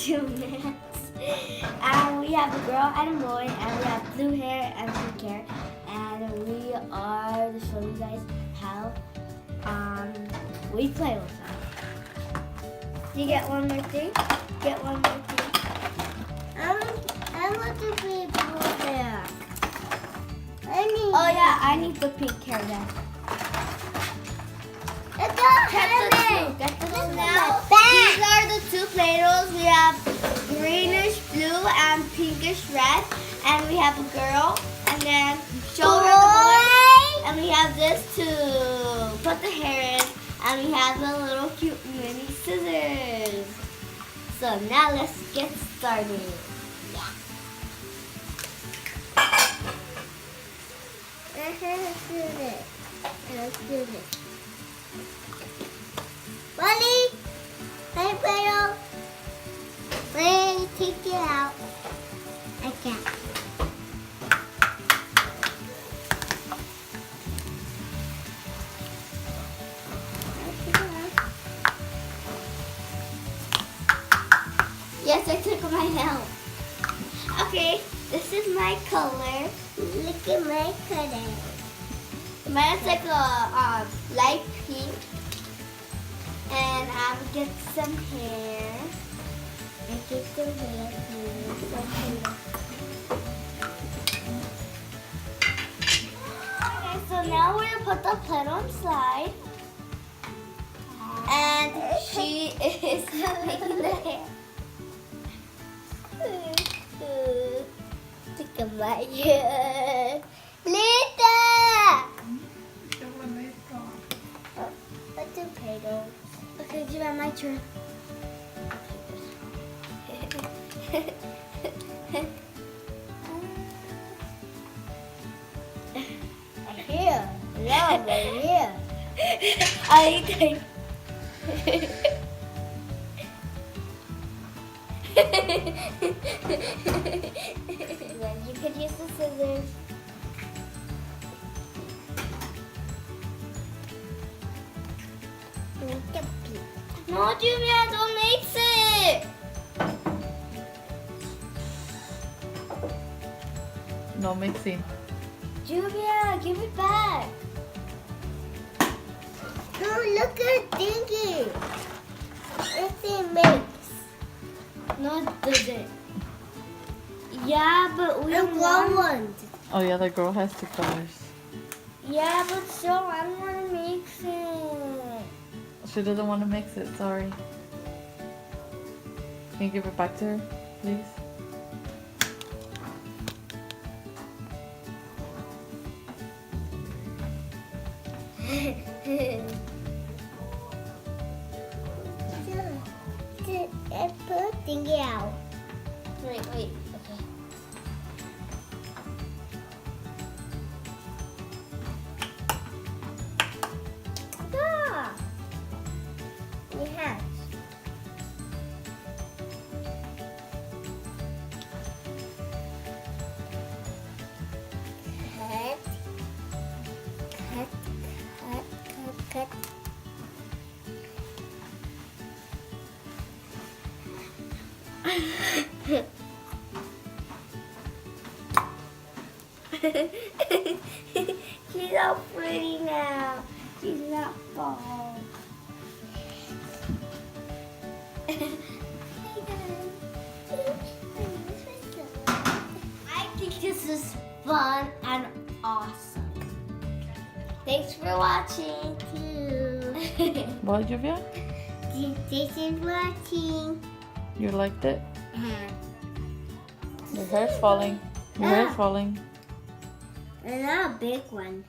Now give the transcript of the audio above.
two men. We have a girl and a boy, and we have blue hair and pink hair, and we are to show you guys how we play with them. You get one more thing? Get one more thing. I want to be blue hair. Oh yeah, I need the pink hair then. It's all Get the blue. Now, these are the two Play-Dohs. We have greenish blue and pinkish red, and we have a girl, and then shoulder the boy, and we have this to put the hair in, and we have the little cute mini scissors. So now let's get started. Let's do this. Bunny, hey Play-Doh. Let me take it out. I can't. Yes, I took my help. Okay, this is my color. Look at my color. Mine's like a light pink. And get some hair. I get some hair too. Okay, so now we're gonna put the Play-Doh inside. And she is making the hair. Look at my hair. Lita! What's a Play-Doh? Okay, do you want my turn? Here. Yeah, right here. I think. Then you could use the scissors. Make a piece. No, Julia, don't mix it. No mixing. Julia, give it back. Oh, look at Dinky. It's a mix. No, it doesn't. Yeah, but we And one one. Oh yeah, the girl has two colors. Yeah, but still, I don't want to mix it. She doesn't want to mix it, sorry. Can you give it back to her, please? And put Dinky out. Wait. Okay. Ah. Yes. Cut. She's all pretty now. She's not bald. I think this is fun and awesome. Thanks for watching. Too. What, Juvia? This is watching. You liked it? Your hair's falling. Your hair's falling. And not a big one.